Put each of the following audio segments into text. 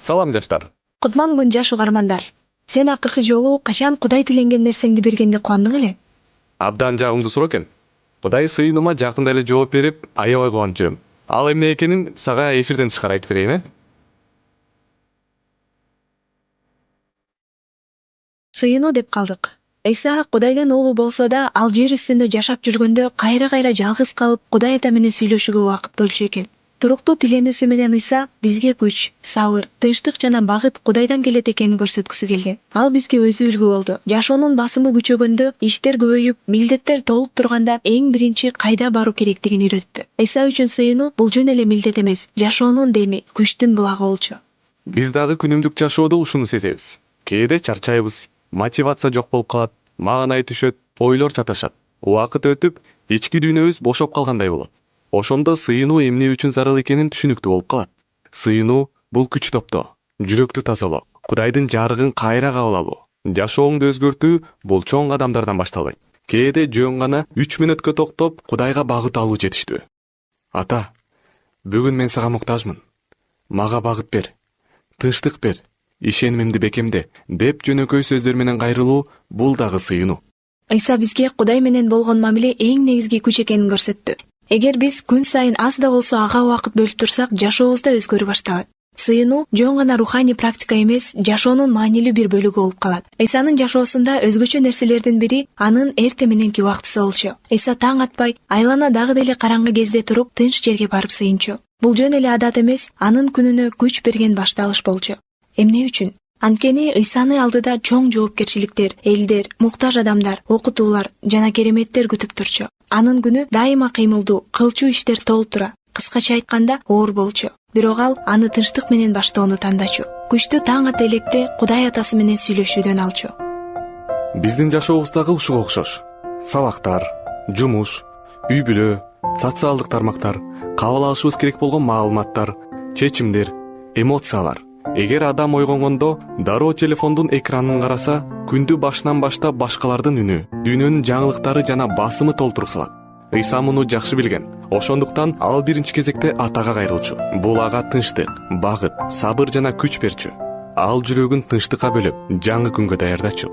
Салам жаштар. Кутман жаш угармандар. Сен акыркы жолу качан Кудай тиленген нерсеңди бергенди кубандың эле? Абдан жагымдуу суроо экен. Кудай сыйынума жакында эле жооп берип, аябай кубанып жүрөм. Ал эмне экенин сага эфирден тышкары айтып берейин, э? Сыйынуу деп калдык. Иса Кудайдын уулу болсо да, ал жер үстүндө жашап жүргөндө кайра жалгыз калып Кудай ата менен сүйлөшүүгө убакыт бөлчү экен. Туруктуу тиленүүсү менен Иса бизге күч, сабыр, тынчтык жана багыт Кудайдан келет экенин көрсөткүсү келген. Ал бизге өзү үлгү болду. Жашоонун басымы күчөгөндө, иштер көбөйүп, милдеттер толуп турганда эң биринчи кайда баруу керектигин үйрөттү. Иса үчүн сыйынуу бул жөн эле милдет эмес, жашоонун деми, күчтүн булагы болчу. Биз дагы күнүмдүк жашоодо ушуну сезебиз. Кээде чарчайбыз, мотивация жок болуп калат, маанай түшөт, ойлор чаташат. Убакыт өтүп, ички дүйнөбүз бошоп калгандай болот. Ошондо сыйынуу эмне үчүн зарыл экенин түшүнүктүү болуп калат. Сыйынуу бул күч топтоо, жүрөктү тазалоо, Кудайдын жарыгын кайра кабыл алуу, жашооңду өзгөртүү бул чоң кадамдардан башталбайт. Кээде жөн гана 3 мүнөткө токтоп, Кудайга багыт алуу жетиштүү. Ата, бүгүн мен сага муктажмын. Мага багыт бер, тынчтык бер, ишенимимди бекемде, деп жөнөкөй сөздөр менен кайрылуу бул дагы сыйынуу. Иса бизге Кудай менен болгон мамиле эң негизги күч экенин көрсөттү. Эгер биз күн сайын аз да болсо ага убакыт бөлүп турсак, жашообуз да өзгөрүп башталат. Сыйынуу жөн гана руханий практика эмес, жашоонун маанилүү бир бөлүгү болуп калат. Исанын жашоосунда өзгөчө нерселердин бири анын эртең мененки убактысы болчу. Иса таң атпай, айлана дагы деле караңгы кезде туруп, тынч жерге барып сыйынчу. Бул жөн эле адат эмес, анын күнүнө күч берген башталыш болчу. Эмне үчүн? Анткени Исаны алдыда чоң жоопкерчиликтер, элдер, муктаж адамдар, окутуулар жана кереметтер күтүп турчу. Анын күнү дайыма кыймылдуу, кылчу иштер толуп тура. Кыскача айтканда, оор болчу. Бирок ал аны тынчтык менен баштоону тандачу. Күчтү таң ата электе Кудай атасы менен сүйлөшүүдөн алчу. Биздин жашообуздагы ушуга окшош. Сабактар, жумуш, үй бүлө, социалдык тармактар, кабыл алышыбыз керек болгон маалыматтар, чечимдер, эмоциялар. Эгер адам ойгонгондо дароо телефондун экранын караса, күндү башынан баштап башкалардын үнү, дүйнөнүн жаңылыктары жана басымы толтуруп салат. Иса муну жакшы билген. Ошондуктан ал биринчи кезекте атага кайрылчу. Бул ага тынчтык, багыт, сабыр жана күч берчү. Ал жүрөгүн тынчтыкка бөлүп, жаңы күнгө даярдачу.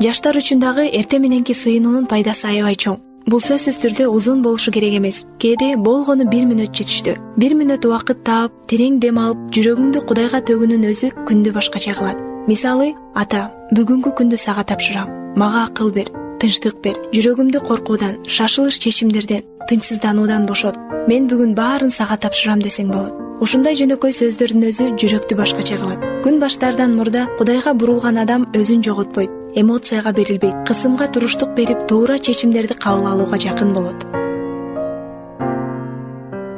Жаштар үчүн дагы эртең мененки сыйынуунун пайдасы аябай чоң. Бул сөзсүз түрдө узун болушу керек эмес. Кээде болгону 1 мүнөт жетиштүү. 1 мүнөт убакыт таап, терең дем алып, жүрөгүңдү Кудайга төгүүнүн өзү күндү башкача кылат. Мисалы, ата, бүгүнкү күндү сага тапшырам. Мага акыл бер, тынчтык бер. Жүрөгүмдү коркуудан, шашылыш чечимдерден, тынчсыздануудан бошот. Мен бүгүн баарын сага тапшырам десең болот. Ушундай жөнөкөй сөздөрдүн өзү жүрөктү башкача кылат. Күн баштаардан мурда Кудайга бурулган адам өзүн жоготпойт, эмоцияга берилбейт, кысымга туруштук берип, туура чечимдерди кабыл алууга жакын болот.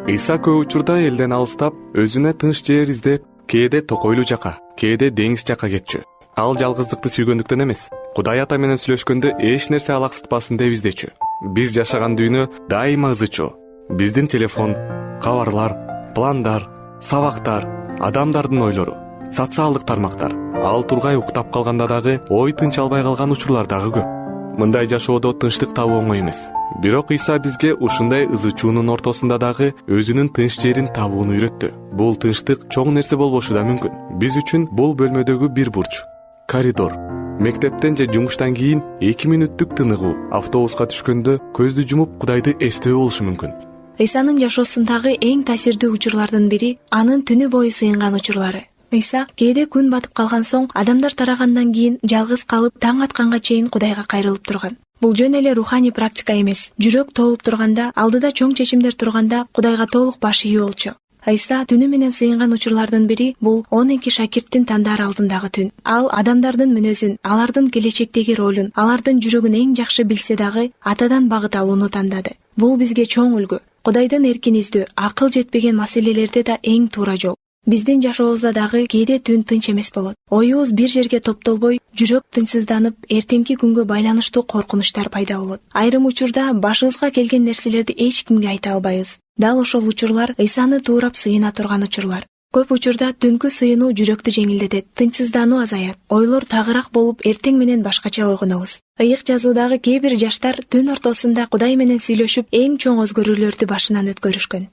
Иса көп учурда элден алыстап, өзүнө тынч жер издеп, кээде токойлуу жака, кээде деңиз жака кетчү. Ал жалгыздыкты сүйгөндүктөн эмес, Кудай ата менен сүйлөшкөндө эч нерсе алаксытпасын деп издечү. Биз жашаган дүйнө дайыма ызычуу. Биздин телефон, кабарлар, пландар, сабактар, адамдардын ойлору, социалдык тармактар, ал тургай уктап калганда дагы ой тынч албай калган учурлар дагы көп. Мындай жашоодо тынчтык табуу оңой эмес. Бирок Иса бизге ушундай ызычуунун ортосунда дагы өзүнүн тынч жерин табууну үйрөттү. Бул тынчтык чоң нерсе болбошу да мүмкүн. Биз үчүн бул бөлмөдөгү бир бурч, коридор, мектептен же жумуштан кийин 2 мүнөттүк тыныгуу, автобуска түшкөндө көздү жумуп Кудайды эстөө болушу мүмкүн. Исанын жашоосундагы эң таасирдүү учурлардын бири анын түнү бою сыйынган учурлары. Иса кээде күн батып калган соң, адамдар тарагандан кийин жалгыз калып, таң атканга чейин Кудайга кайрылып турган. Бул жөн эле руханий практика эмес. Жүрөк толуп турганда, алдыда чоң чечимдер турганда Кудайга толук баш ийүү болчу. Иса түнү менен сыйынган учурлардын бири бул 12 шакирттин тандаар алдындагы түн. Ал адамдардын мүнөзүн, алардын келечектеги ролун, алардын жүрөгүн эң жакшы билсе дагы, атадан багыт алууну тандады. Бул бизге чоң үлгү. Кудайдын эркин издөө, акыл жетпеген маселелерде да эң туура жол. Биздин жашообузда дагы кээде түн тынч эмес болот. Оюбуз бир жерге топтолбой, жүрөк тынчсызданып, эртеңки күнгө байланыштуу коркунучтар пайда болот. Айрым учурда башыбызга келген нерселерди эч кимге айта албайбыз. Дал ошол учурлар Исаны туурап сыйына турган учурлар. Көп учурда түнкү сыйынуу жүрөктү жеңилдетет, тынчсыздануу азаят, ойлор тагыраак болуп, эртең менен башкача ойгонобуз. Ыйык жазуудагы кээ бир жаштар түн ортосунда Кудай менен сүйлөшүп, эң чоң өзгөрүүлөрдү башынан өткөрүшкөн.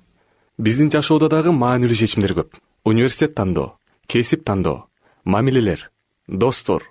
Биздин жашоодо дагы маанилүү чечимдер көп. Университет тандоо, кесип тандоо, мамилелер, достор,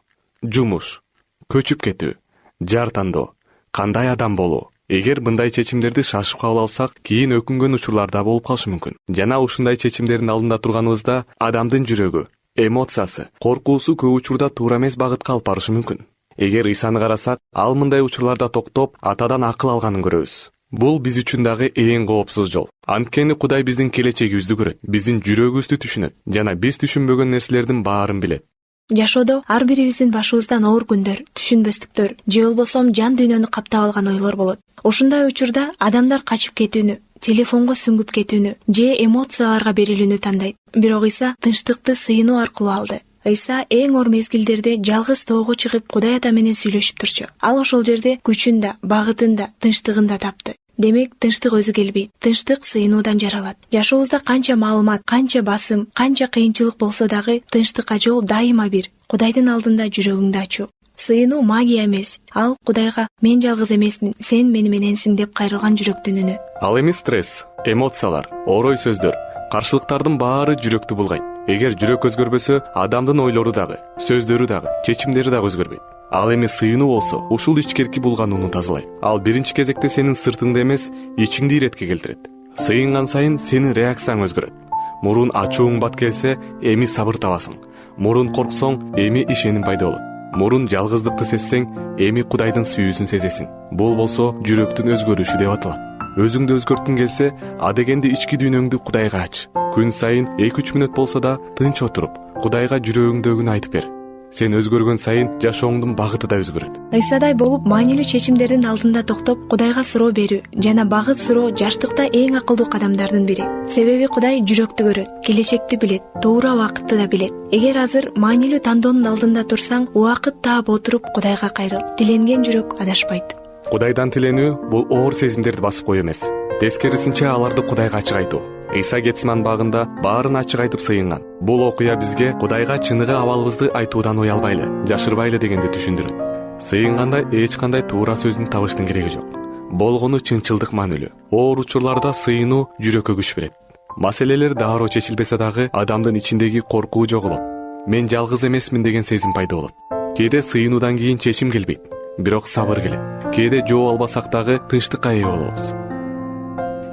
жумуш, көчүп кетүү, жар тандоо, кандай адам болуу. Эгер мындай чечимдерди шашып кабыл алсак, кийин өкүнгөн учурларда болуп калышы мүмкүн. Жана ушундай чечимдердин алдында турганыбызда адамдын жүрөгү, эмоциясы, коркуусу көп учурда туура эмес багытка алып барышы мүмкүн. Эгер Исаны карасак, ал мындай учурларда токтоп, атадан акыл алганын көрөбүз. Бул биз үчүн дагы эң коопсуз жол. Анткени Кудай биздин келечегибизди көрөт, биздин жүрөгүбүздү түшүнөт жана биз түшүнбөгөн нерселердин баарын билет. Жашоодо ар бирибиздин башыбыздан оор күндөр, түшүнбөстүктөр, же болбосо жан дүйнөнү каптап алган ойлор болот. Ушундай учурда адамдар качып кетүүнү, телефонго сүңгүп кетүүнү, же эмоцияларга берилүүнү тандайт. Бирок Иса тынчтыкты сыйынуу аркылуу алды. Иса эң оор мезгилдерде жалгыз тоого чыгып Кудай Ата менен сүйлөшүп турчу. Ал ошол жерде күчүн да, багытын да, тынчтыгын да тапты. Демек, тынчтык өзү келбейт. Тынчтык сыйынуудан жаралат. Жашообузда канча маалымат, канча басым, канча кыйынчылык болсо дагы тынчтыкка жол дайыма бир. Кудайдын алдында жүрөгүңдү ачуу. Сыйынуу магия эмес. Ал Кудайга мен жалгыз эмесмин, сен мени мененсиң деп кайрылган жүрөктүн үнү. Ал эми стресс, эмоциялар, орой сөздөр, каршылыктардын баары жүрөктү булгайт. Эгер жүрөк өзгөрбөсө, адамдын ойлору дагы, сөздөрү дагы, чечимдери дагы өзгөрбөйт. Ал эми сыйынуу болсо, ушул ичкерки булганууну тазалайт. Ал биринчи кезекте сенин сыртыңды эмес, ичиңди иретке келтирет. Сыйынган сайын сенин реакцияң өзгөрөт. Мурун ачууң бат келсе, эми сабыр табасың. Мурун корксоң, эми ишеним пайда болот. Мурун жалгыздыкты сезсең, эми Кудайдын сүйүүсүн сезесиң. Бул болсо жүрөктүн өзгөрүшү деп аталат. Өзүңдү өзгөрткүң келсе, адегенде ички дүйнөңдү Кудайга ач. Күн сайын 2-3 мүнөт болсо да тынч отуруп, Кудайга жүрөгүңдөгүн айтып бер. Сен өзгөргөн сайын жашооңдун багыты да өзгөрөт. Исадай болуп маанилүү чечимдердин алдында токтоп Кудайга суроо берүү жана багыт суроо жаштыкта эң акылдуу кадамдардын бири. Себеби Кудай жүрөктү көрөт, келечекти билет, туура убакытты да билет. Эгер азыр маанилүү тандоонун алдында турсаң, убакыт таап отуруп Кудайга кайрыл. Тиленген жүрөк адашпайт. Кудайдан тиленүү бул оор сезимдерди басып коюу эмес. Тескерисинче аларды Кудайга ачык айтуу. Иса Гетсиман багында баарын ачык айтып сыйынган. Бул окуя бизге Кудайга чыныгы абалыбызды айтуудан уялбайлы, жашырбайлы дегенди түшүндүрөт. Сыйынганда эч кандай туура сөздүн табыштын кереги жок. Болгону чынчылдык маанилүү. Оор учурларда сыйынуу жүрөккө күч берет. Маселелер дароо чечилбесе дагы адамдын ичиндеги коркуу жоголот. Мен жалгыз эмесмин деген сезим пайда болот. Кээде сыйынуудан кийин чечим келбейт, бирок сабыр келет. Кээде жооп албасак дагы тынчтыкка ээ болобуз.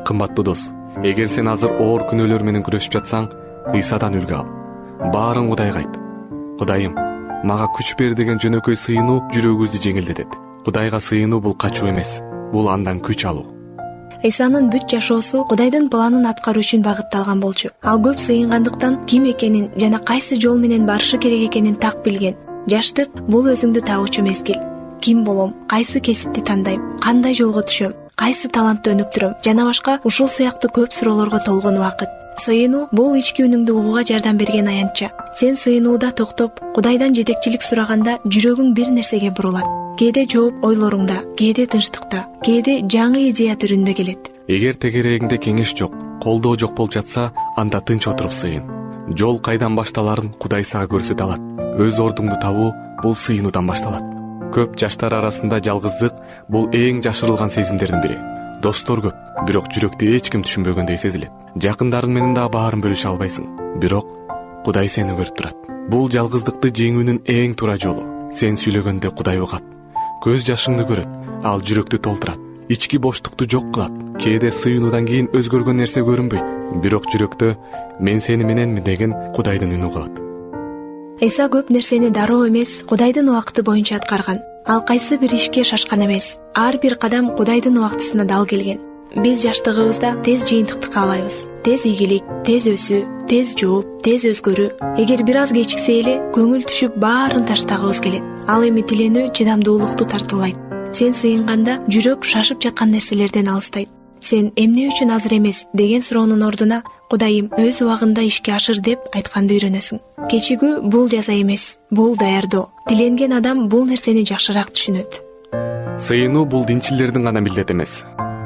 Кымбаттуу дос, эгер сен азыр оор күнөөлөр менен күрөшүп жатсаң, Исадан үлгү ал. Баарын Кудайга айт. Кудайым, мага күч бер деген жөнөкөй сыйынуу жүрөгүбүздү жеңилдетет. Кудайга сыйынуу бул качуу эмес, бул андан күч алуу. Исанын бүт жашоосу Кудайдын планын аткаруу үчүн багытталган болчу. Ал көп сыйынгандыктан ким экенин жана кайсы жол менен барышы керек экенин так билген. Жаштык бул өзүңдү табуучу мезгил. Ким болом, кайсы кесипти тандайм, кандай жолго түшөм, кайсы талантты өнүктүрөм жана башка ушул сыяктуу көп суроолорго толгон убакыт. Сыйынуу бул ички үнүңдү угууга жардам берген аянтча. Сен сыйынууда токтоп, Кудайдан жетекчилик сураганда жүрөгүң бир нерсеге бурулат. Кээде жооп ойлоруңда, кээде тынчтыкта, кээде жаңы идея түрүндө келет. Эгер тегерегиңде кеңеш жок, колдоо жок болуп жатса, анда тынч отуруп сыйын. Жол кайдан башталарын Кудай сага көрсөтө алат. Өз ордуңду табуу бул сыйынуудан башталат. Көп жаштар арасында жалгыздык бул эң жашырылган сезимдердин бири. Достор көп, бирок жүрөктү эч ким түшүнбөгөндөй сезилет. Жакындарың менен да баарын бөлүшө албайсың, бирок Кудай сени көрүп турат. Бул жалгыздыкты жеңүүнүн эң туура жолу. Сен сүйлөгөндө Кудай угат. Көз жашыңды көрөт, ал жүрөктү толтурат. Ички боштукту жок кылат. Кээде сыйынуудан кийин өзгөргөн нерсе көрүнбөйт, бирок жүрөктө мен сени мененмин деген Кудайдын үнү угулат. Иса көп нерсени дароо эмес, Кудайдын убакыты боюнча аткарган. Ал кайсы бир ишке шашкан эмес. Ар бир кадам Кудайдын убактысына дал келген. Биз жаштыгыбызда тез жыйынтыкты каалайбыз. Тез ийгилик, тез өсүү, тез жооп, тез өзгөрүү. Эгер бир аз кечиксе эле көңүл түшүп баарын таштагыбыз келет. Ал эми тиленүү чыдамдуулукту тартуулайт. Сен сыйынганда жүрөк шашып жаткан нерселерден алыстайт. Сен эмне үчүн азыр эмес деген суроонун ордуна Кудайым өз убагында ишке ашыр деп айтканды үйрөнөсүң. Кечигүү бул жаза эмес, бул даярдоо. Тиленген адам бул нерсени жакшыраак түшүнөт. Сыйынуу бул динчилердин гана милдети эмес.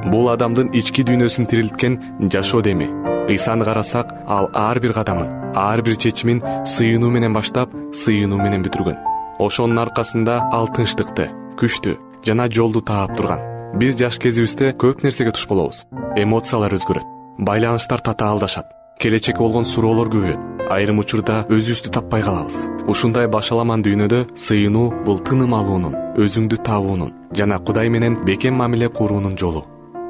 Бул адамдын ички дүйнөсүн тирилткен жашоо деми. Исаны карасак, ал ар бир кадамын, ар бир чечимин сыйынуу менен баштап, сыйынуу менен бүтүргөн. Ошонун аркасында ал тынчтыкты, күчтү жана жолду таап турган. Биз жаш кезибизде көп нерсеге туш болобуз. Эмоциялар өзгөрөт, байланыштар татаалдашат, келечекке болгон суроолор көбөйөт. айрым учурда өзүбүздү таппай калабыз. Ушундай башаламан дүйнөдө сыйынуу бул тыным алуунун, өзүңдү табуунун жана Кудай менен бекем мамиле куруунун жолу.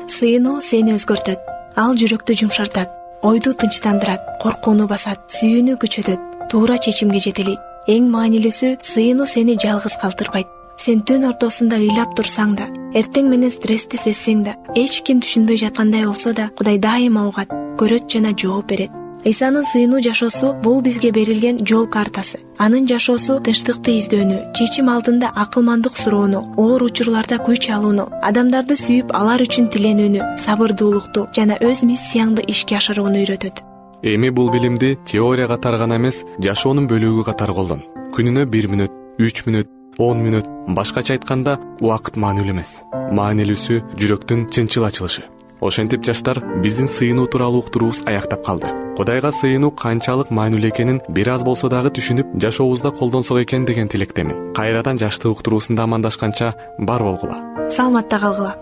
Сыйынуу сени өзгөртөт. Ал жүрөктү жумшартат, ойду тынчтандырат, коркууну басат, сүйүүнү күчөтөт, туура чечимге жетелейт. Эң маанилүүсү, сыйынуу сени жалгыз калтырбайт. Сен түн ортосунда ыйлап турсаң да, эртең менен стрессти сезсең да, эч ким түшүнбөй жаткандай болсо да, Кудай дайыма угат, көрөт жана жооп берет. Исанын сыйынуу жашоосу бул бизге берилген жол картасы. Анын жашоосу тынчтыкты издөөнү, чечим алдында акылмандык суроону, оор учурларда күч алууну, адамдарды сүйүп алар үчүн тиленүүнү, сабырдуулукту жана өз миссияңды ишке ашырууну үйрөтөт. Эми бул билимди теория катары гана эмес, жашоонун бөлүгү катары колдон. Күнүнө 1 мүнөт, 3 мүнөт, 10 мүнөт, башкача айтканда, убакыт маанилүү эмес. Маанилүүсү жүрөктүн чынчыл ачылышы. Ошентип жаштар, биздин сыйынуу тууралуу уктуруубуз аяктап калды. Кудайга сыйынуу канчалык маанилүү экенин бир аз болсо дагы түшүнүп, жашообузда колдонсок экен деген тилектемин. Кайрадан жаштык уктуруусунда амандашканча бар болгула. Саламатта калгыла.